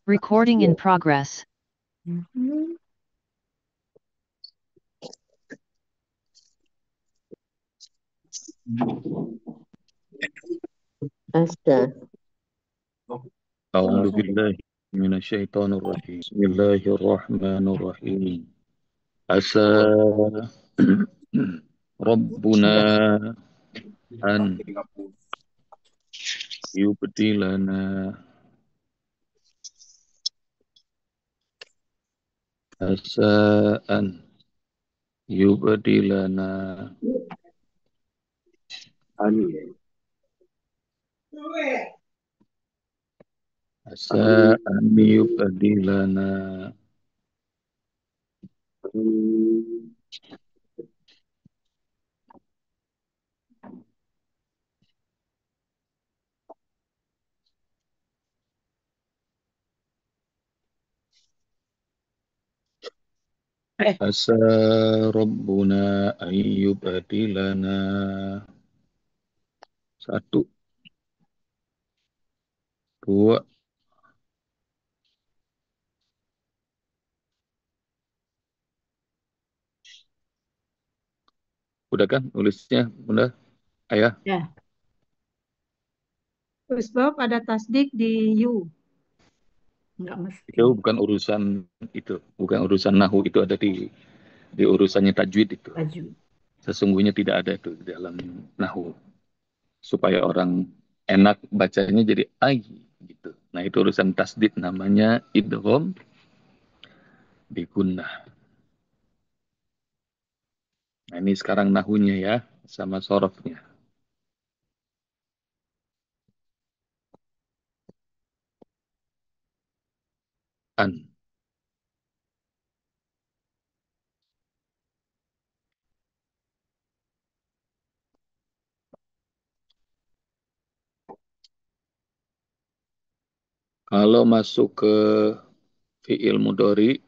Recording in progress. Asta. أعوذ بالله من الشيطان الرجيم بسم الله الرحمن الرحيم عسى ربنا أن يبدلنا عسى أن يبدلنا عسى أن يبدلنا عسى ربنا أن يبدلنا satu dua udah kan nulisnya bunda ayah Ya. Sebab ada tasdik di you. Enggak mesti. itu bukan urusan nahu, itu ada di urusannya tajwid itu. Baju. Sesungguhnya tidak ada itu di dalam nahu. Supaya orang enak bacanya jadi ai gitu. Nah, itu urusan tasdid namanya idgham bi gunnah. Nah, ini sekarang nahunya ya sama sorofnya. An. Kalau masuk ke fi'il mudhari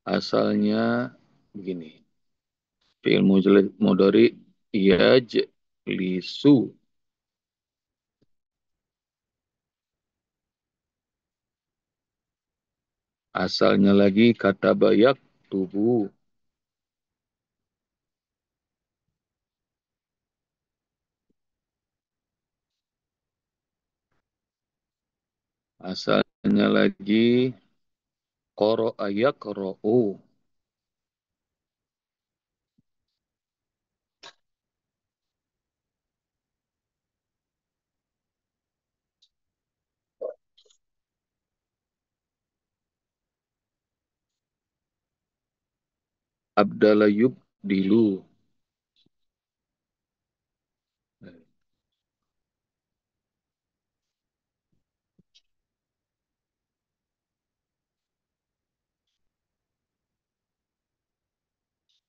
asalnya begini. Fi'il mudhari yajlisu. Asalnya lagi kata bayak tubuh. Asalnya lagi qara yaqra'u. Abdala yubdilu.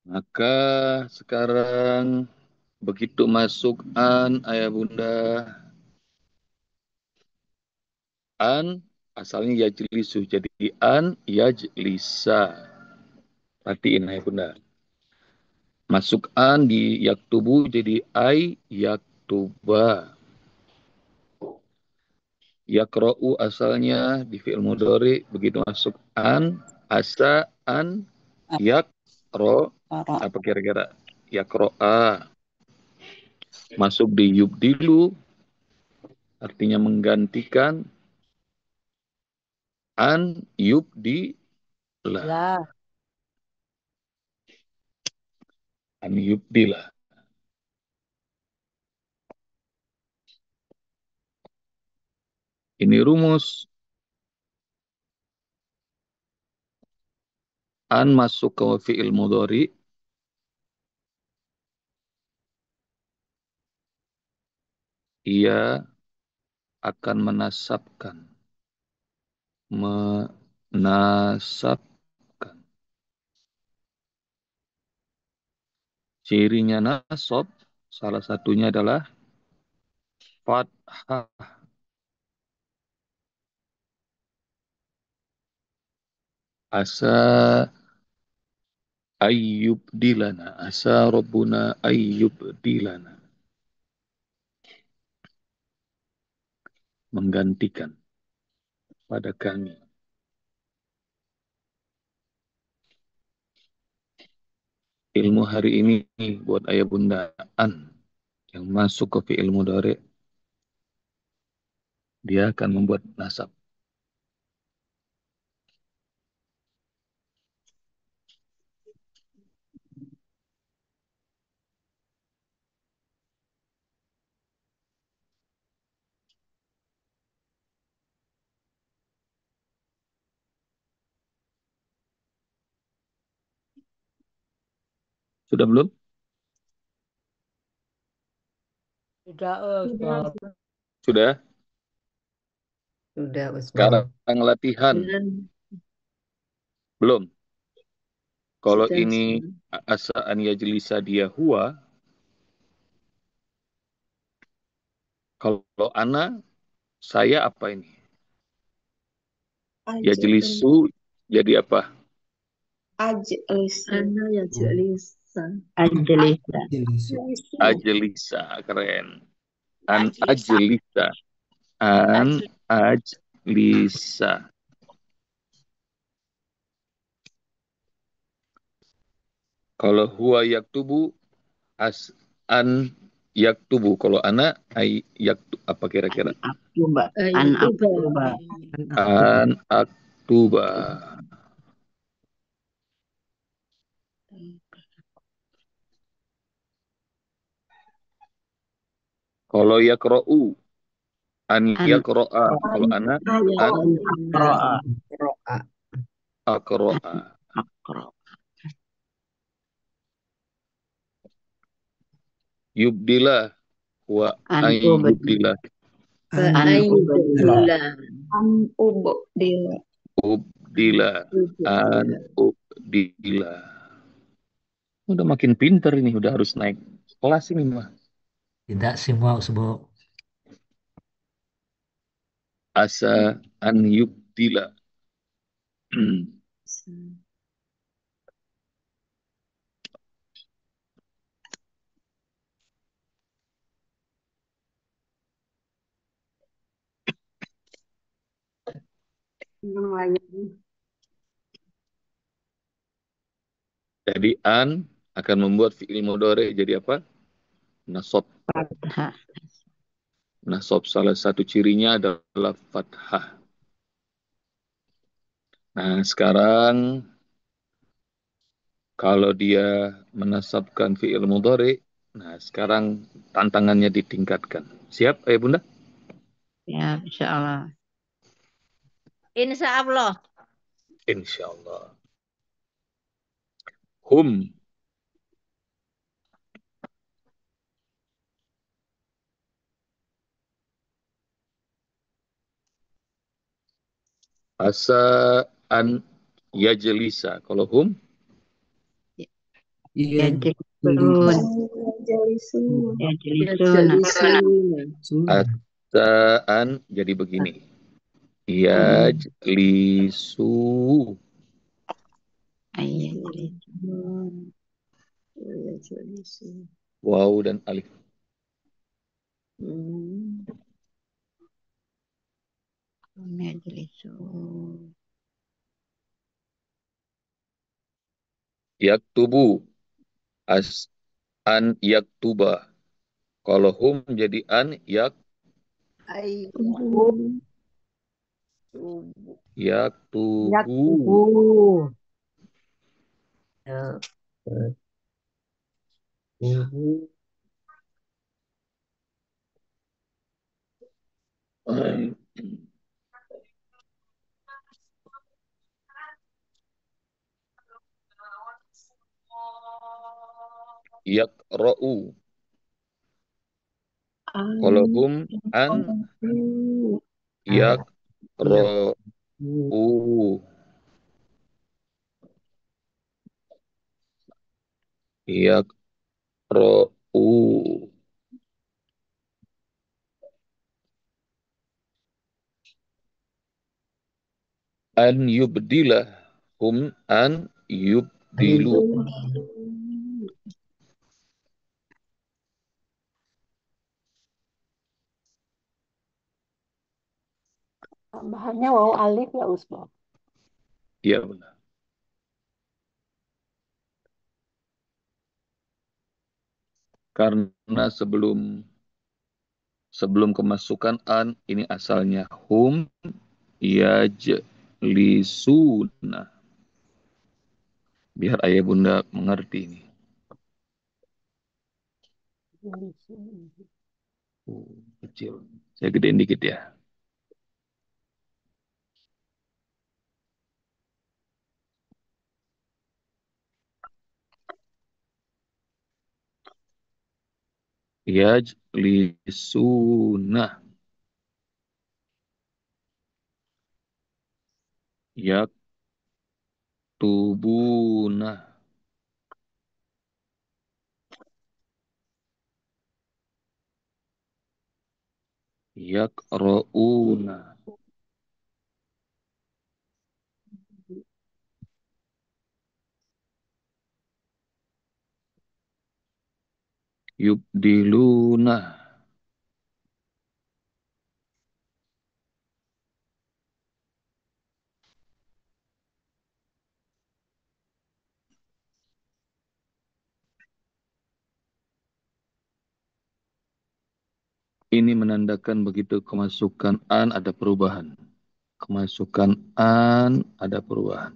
Maka sekarang begitu masuk an ayah bunda, an asalnya yajlisu jadi an yajlisa. Perhatiin ayah bunda. Masuk an di yaktubu jadi ay yaktuba. Yaqra'u asalnya di fi'il mudhari begitu masuk an asa an yaqra, apa kira-kira yaqra'a. Masuk di yubdilu artinya menggantikan an yubdilah. Lah. An yubdilah. Ini rumus. An masuk ke fi'il mudhari ia akan menasabkan. Menasabkan. Cirinya nasab salah satunya adalah fathah. Asa ayyub dilana. Asa rabbuna ayyub dilana. Menggantikan. pada kami. Ilmu hari ini buat ayah bundaan yang masuk ke fi'il mudhari, dia akan membuat nasab. Sudah belum? Sudah, Sudah, Ustaz. Sudah? Sudah, Ustaz. Sekarang latihan. Dan Belum. Kalau sudah, ini asa'an yajlisa dia huwa, kalau ana, saya apa ini? Yajlisu jadi apa? Ana ya jelisa. Anjelisa. Ajlisa, keren. An ajlisa. An ajlisa. Kalau huwa yaktubu, as an yaktubu. Kalau ana, ay yaktu, apa kira-kira? Aktuba. An Itu aktuba. An aktuba. Kalau yakro'u, an An yakro'a. Kalau ana, an akroa. Akroa. akro'a. Akroa. Yubdilah wa An ay ubdila. yubdilah. An ubdila. Ubdilah. An ubdilah. Udah makin pinter ini, udah harus naik kelas ini mah. Tidak semua sebut. Asa an yubdilah. Jadi an akan membuat fi'il mudhari jadi apa? Nasab. Fathah. Nasab salah satu cirinya adalah fathah. Nah, sekarang kalau dia menasabkan fi'il mudhari, nah sekarang tantangannya ditingkatkan. Siap, ayah bunda? Ya, insya Allah. Insya Allah. Insya Allah. Hum, asa an yajlisa. Kalau hum, Yajlisun. Yajlisun. asa an jadi begini. Yajlisu. Yajlisun. Waw dan alif. Yajlisun. Yaktubu. As an yaktuba. Kalau hum jadi an yaktubu. Yakra'u. Kalau hum an yakra'u. Yakra'u. An yubdilah. Hum an yubdilu. Tambahannya waw alif ya Usbok. Iya benar. Karena sebelum kemasukan an, ini asalnya hum yajlisuna. Biar ayah bunda mengerti ini. Kecil. Saya gedein dikit ya. Yajlisuna. Yaktubuna. Yakra'una. Yubdiluna. Ini menandakan begitu kemasukan an ada perubahan. Kemasukan an ada perubahan.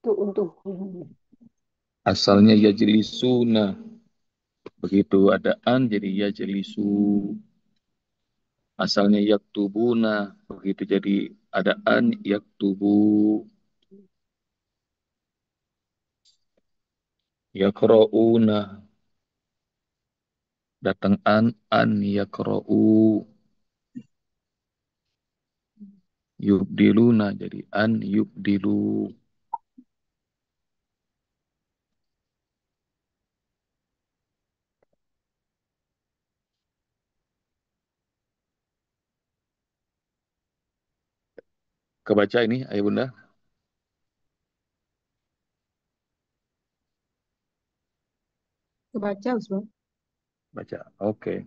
Untuk. Asalnya yajlisuna. Begitu ada an jadi yajlisu. Asalnya yaktubuna. Begitu jadi ada an yaktubu. Yakra'una. Datang an yakra'u. Yubdiluna jadi an yubdilu. Kebaca ini ayah bunda? Kebaca, Usbok. Baca. Oke.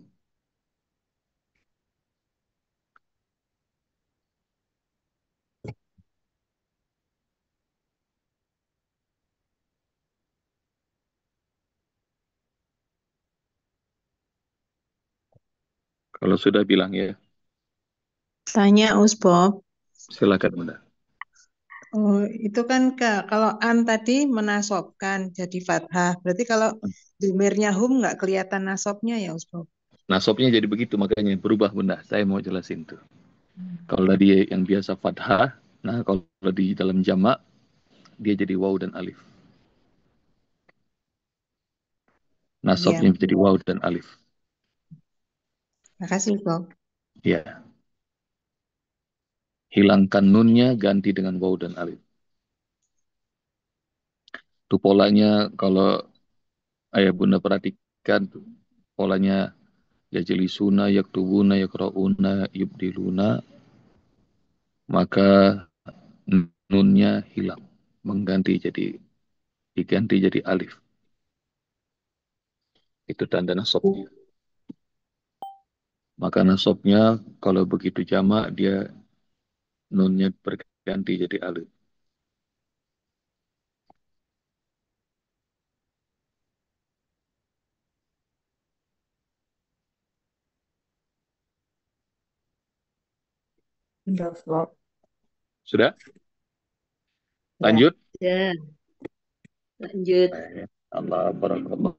Kalau sudah bilang ya, Tanya Usbok, silakan bunda. oh, itu kan kalau an tadi menasobkan jadi fathah. Berarti kalau domirnya hum nggak kelihatan nasobnya ya Usbok? Nasabnya jadi begitu makanya berubah bunda. Saya mau jelasin tuh. Kalau tadi yang biasa fathah, nah kalau di dalam jamak dia jadi waw dan alif. Iya, Nasabnya jadi waw dan alif. makasih Usbok. Ya. Hilangkan nunnya ganti dengan waw dan alif. Itu polanya kalau ayah bunda perhatikan tuh. Polanya yajlisuna, yaktubuna, yakra'una, yubdiluna. Maka nunnya hilang. Diganti jadi alif. Itu tanda nasabnya. Maka nasabnya kalau begitu jamak dia nunnya berganti jadi alif. Udah Usbok. Sudah? Ya. Lanjut? Ya, lanjut. Allah barakallah.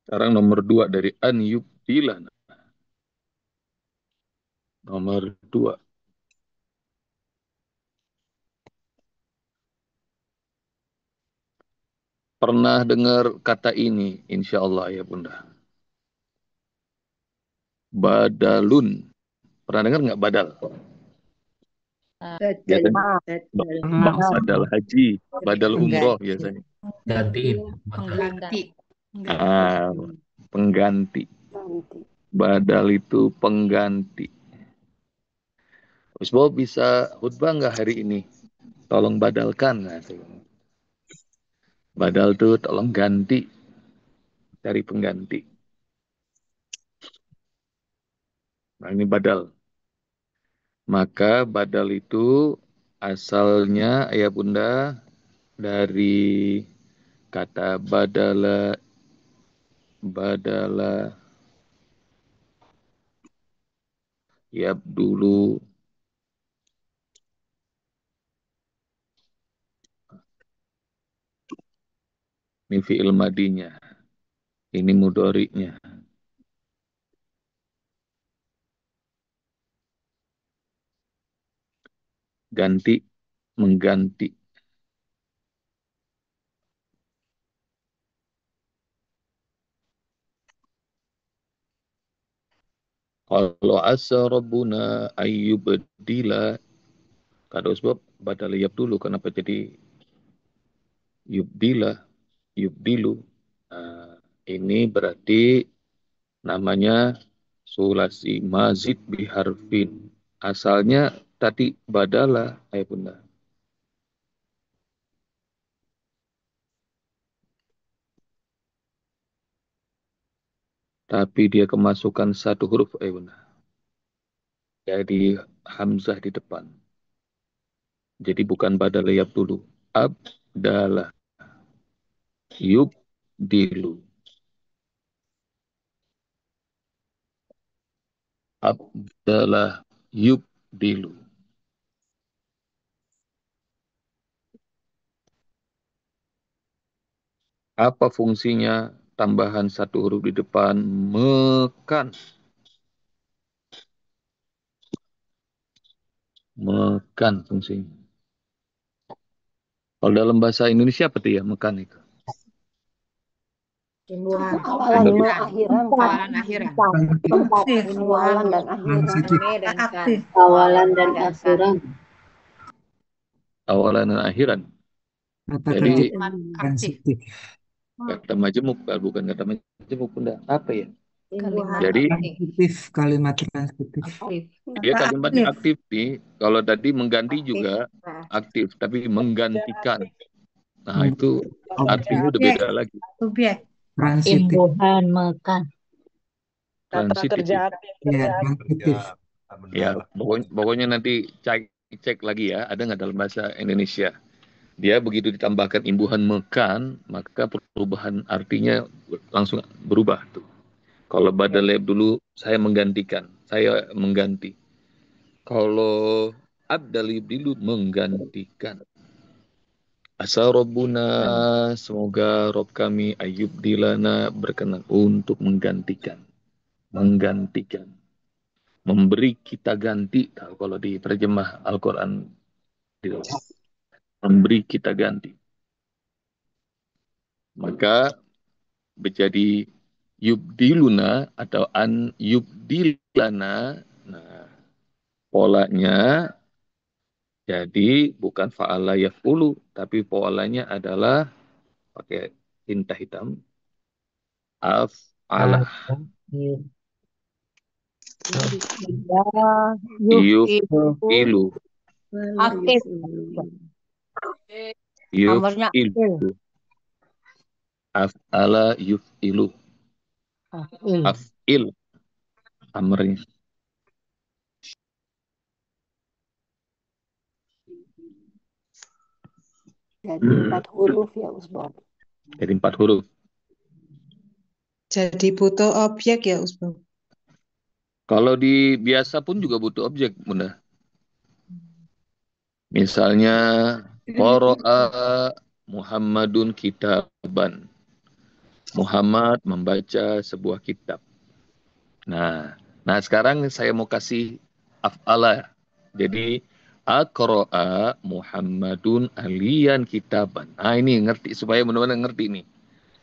Sekarang nomor 2 dari an yubdilana. Nomor 2. Pernah dengar kata ini, insya Allah ya bunda. Badalun. Pernah dengar nggak badal? Badal. Biasanya Badal. badal haji, badal umroh Pengganti. biasanya. Gantiin. Pengganti. Ah, pengganti. Ganti. Badal itu pengganti. Usbo bisa khutbah nggak hari ini? tolong badalkan. Nah, badal tuh tolong ganti, cari pengganti. Nah, ini badal. Maka badal itu asalnya ayah bunda dari kata badala dulu ini fi'il madinya, ini mudhari'nya. Ganti, mengganti. Kalau asa rabbuna ayyubdila, kata sebab badal dulu, kenapa jadi yubdila, yubdilu? Nah, ini berarti namanya sulasi mazid biharfin. Asalnya tadi badala, ayah bunda. Tapi dia kemasukan satu huruf, ayah bunda. Jadi hamzah di depan. Jadi bukan badala dulu. Abdala, yubdilu. Abdala, yubdilu. Apa fungsinya tambahan satu huruf di depan? Mekan. Mekan fungsinya. Kalau dalam bahasa Indonesia apa tuh ya mekan itu? Imbuhan. Awalan Benar. ma akhiran kan. Awalan akhiran. Aktif. Awalan dan akhiran. Me dan kan. Aktif. Awalan dan akhiran. Awalan dan akhiran. Apakah Jadi Aktif. transitif? kata majemuk, bukan kata majemuk bunda. Apa ya? Imbuhan. Jadi Transitif, kalimat transitif. Aktif. dia Kata kalimatnya aktif. aktif nih. Kalau tadi mengganti Aktif. juga Nah, aktif, tapi menggantikan. Nah itu Objek, artinya udah Objek. beda lagi. Subjek. transitif. Imbuhan mekan. Transitif. Ya, transitif. Ya, pokoknya nanti cek lagi ya, ada nggak dalam bahasa Indonesia. Dia begitu ditambahkan imbuhan mekan, maka perubahan artinya langsung berubah tuh. Kalau badal dulu saya menggantikan, saya mengganti. Kalau abdal dulu menggantikan. Asa Rabbuna, semoga Rob kami ayub dilana berkenan untuk menggantikan. Menggantikan. Memberi kita ganti. Kalau di terjemah Al-Quran, memberi kita ganti. Maka menjadi yubdiluna atau an yubdilana. Nah, polanya jadi bukan fa'ala yaf'ulu, tapi polanya adalah pakai tinta hitam. Af'ala. Yuf'ilu. aktif. Nomornya Yuf'ilu. Af'ala yuf'ilu. Af'il. Amrnya. Jadi 4 huruf ya Usbab. Jadi 4 huruf. Jadi butuh objek ya Usbab. Kalau di biasa pun juga butuh objek, Bunda. Misalnya, qara'a Muhammadun kitaban. Muhammad membaca sebuah kitab. Nah, sekarang saya mau kasih af'ala. Jadi, aqra'a Muhammadun aliyan kitaban. Nah, ini ngerti, supaya benar-benar ngerti nih.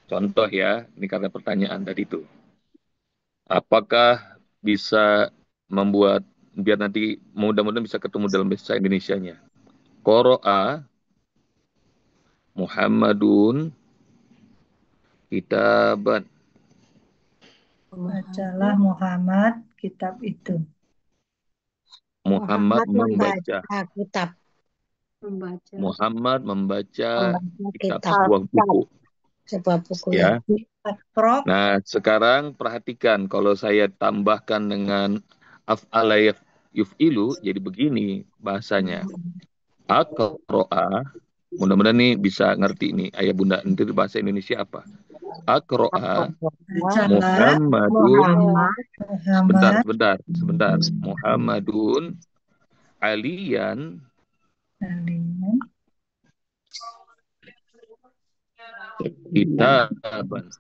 Contoh ya, ini karena pertanyaan tadi itu. Apakah bisa membuat, biar nanti mudah-mudahan bisa ketemu dalam bahasa Indonesianya. Qara'a Muhammadun kitaban. Bacalah Muhammad kitab itu. Muhammad membaca. kitab. Membaca. Muhammad membaca Membaca kitab kitab sebuah buku. sebuah buku Ya. Prok. Nah, sekarang perhatikan kalau saya tambahkan dengan af'ala yuf'ilu jadi begini bahasanya. Aqra'a, mudah-mudahan nih bisa ngerti nih ayah bunda nanti bahasa Indonesia apa? Aqra'a Bacalah Muhammadun, Muhammad sebentar. Muhammadun aliyan kitaban.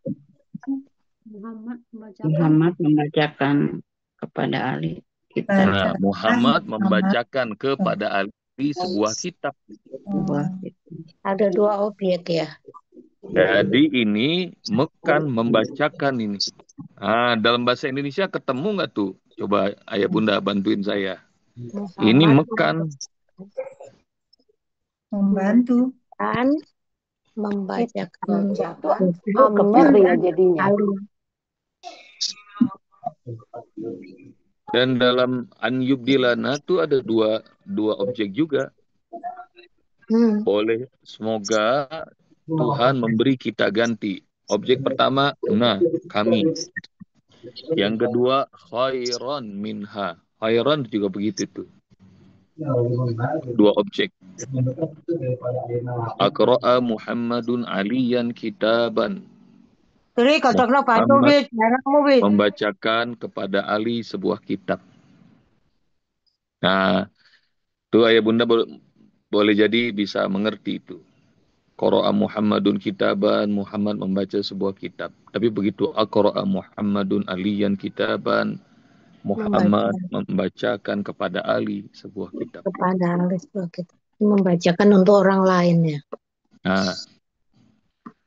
Muhammad membacakan. Muhammad membacakan kepada Ali kitab Nah, Muhammad membacakan kepada Ali sebuah kitab. sebuah kitab. Ada dua objek ya. Jadi ini mekan membacakan ini. Ah, dalam bahasa Indonesia ketemu nggak tuh? Coba ayah bunda bantuin saya. Ini mekan membantu. Dan membacakan Amer ya jadinya. Ali. dan dalam an yubdilana tuh ada dua objek juga. Boleh, semoga Tuhan memberi kita ganti. Objek pertama, nah, kami. Yang kedua, khairan minha. Khairan juga begitu tuh. Dua objek. Aqra'a Muhammadun aliyan kitaban. Muhammad membacakan kepada Ali sebuah kitab. Nah, itu ayah bunda boleh jadi bisa mengerti itu. Qara'a Muhammadun kitaban, Muhammad membaca sebuah kitab. Tapi begitu aqra'a Muhammadun aliyan kitaban, Muhammad membacakan kepada Ali sebuah kitab. Kepada Ali sebuah kitab. Membacakan untuk orang lain ya.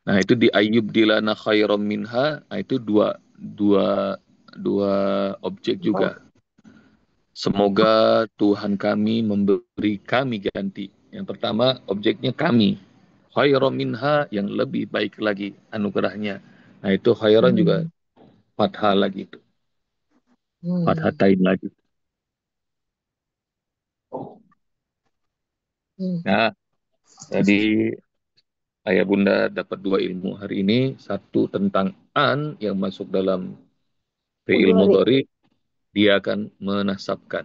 Nah itu di Ayyub dilana khairam minha, nah itu dua objek juga. Semoga Tuhan kami memberi kami ganti. Yang pertama objeknya kami. Khairam minha yang lebih baik lagi anugerahnya. Nah itu khairan juga fathah lagi itu. Fathatain lagi. Nah, jadi ayah bunda dapat dua ilmu hari ini. Satu tentang an yang masuk dalam fi'il mudhari, dia akan menasabkan.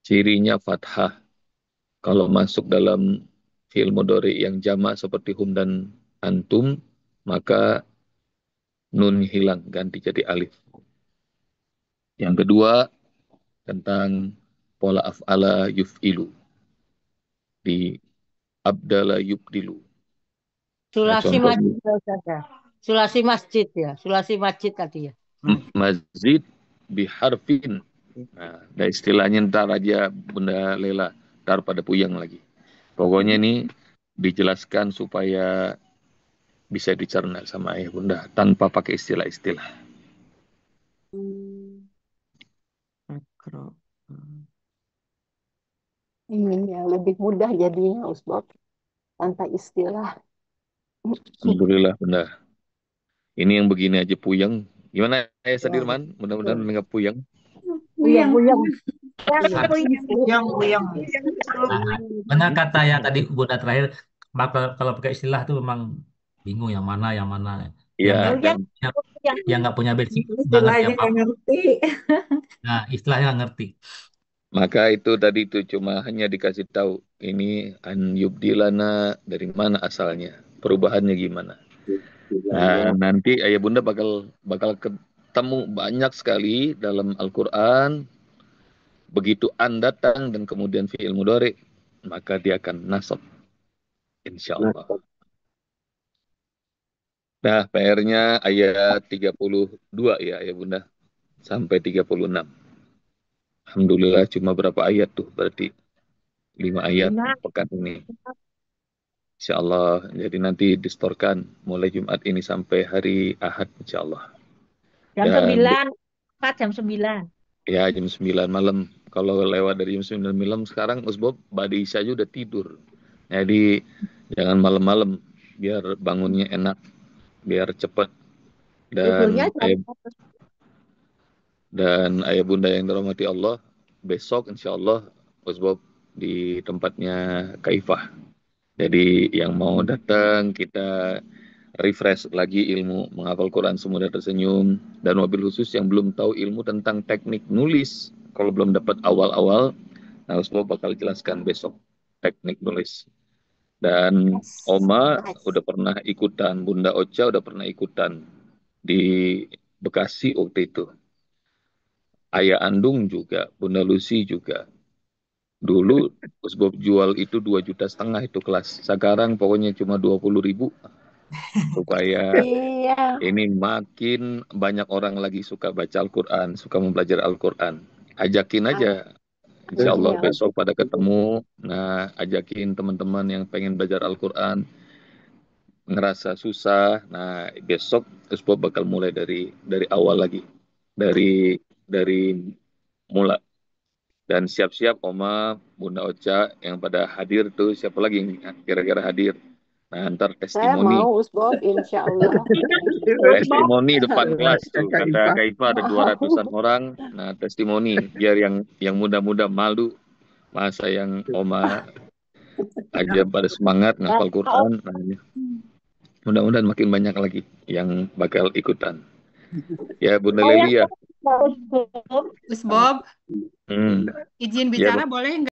Cirinya fathah. Kalau masuk dalam fi'il mudhari yang jamak seperti hum dan antum, maka nun hilang, ganti jadi alif. Yang kedua, tentang pola af'ala yuf'ilu. Di abdala yubdilu. Sulasi masjid saja. Sulasi masjid ya. Sulasi masjid tadi ya. Masjid biharfin. Nah, ada istilahnya ntar aja Bunda Lela. Ntar pada puyeng lagi. Pokoknya ini dijelaskan supaya bisa dicerna sama ayah bunda tanpa pakai istilah-istilah. Ini yang lebih mudah jadinya Usbok tanpa istilah. Alhamdulillah bunda. Ini yang begini aja puyeng. Gimana ayah Sadirman? Mudah-mudahan nggak puyeng. Puyeng. Benar kata yang tadi Bunda terakhir, kalau pakai istilah tuh memang bingung yang mana. Iya. Yang nggak punya basic nggak ngerti. Nah, istilahnya nggak ngerti. Maka itu tadi itu cuma hanya dikasih tahu ini an yubdilana dari mana asalnya, perubahannya gimana. Nah, nanti ayah bunda bakal ketemu banyak sekali dalam Al-Quran. Begitu an datang dan kemudian fi'il mudhari, maka dia akan nasab. Insya Allah. Nah, PR-nya ayat 32 ya ayah bunda. Sampai 36. Alhamdulillah cuma berapa ayat tuh berarti 5 ayat pekan ini. Insya Allah. Jadi nanti distorkan mulai Jumat ini sampai hari Ahad insya Allah. Jam 9. Jam 9. Ya jam 9 malam. Kalau lewat dari jam 9 malam sekarang Usbob Badi Isya aja udah tidur. Jadi jangan malam-malam biar bangunnya enak. Biar cepat. Dan ayah bunda yang dirahmati Allah, besok insya Allah Usbob di tempatnya Kaifah. Jadi yang mau datang kita refresh lagi ilmu menghafal Quran semua dan tersenyum, dan wabil khusus yang belum tahu ilmu tentang teknik nulis, kalau belum dapat awal-awal, nah Ustaz bakal jelaskan besok teknik nulis. Dan Oma udah pernah ikutan, Bunda Ocha udah pernah ikutan di Bekasi waktu itu. Ayah Andung juga, Bunda Lucy juga. Dulu Usbob jual itu 2,5 juta itu kelas. Sekarang pokoknya cuma 20.000 supaya Iya. ini makin banyak orang lagi suka baca Al-Quran, suka mempelajari Al-Quran. Ajakin aja. Insya Allah Iya. besok pada ketemu. Nah, ajakin teman-teman yang pengen belajar Al-Quran, ngerasa susah. Nah, besok Usbob bakal mulai dari awal lagi. Dari mula. Dan siap-siap Oma, Bunda Ocha yang pada hadir tuh, siapa lagi yang kira-kira hadir? Nah, ntar Saya testimoni. mau Usbob, insya Allah. Testimoni depan kelas tuh. Kata Kaifah ada Mau. 200-an orang. Nah, testimoni. Biar yang muda-muda malu. Masa yang Oma aja pada semangat ngapal Quran. Nah, ini. Mudah-mudahan makin banyak lagi yang bakal ikutan. Ya, Bunda Lelia. Usbob, Hmm. izin Ya, bicara boleh nggak?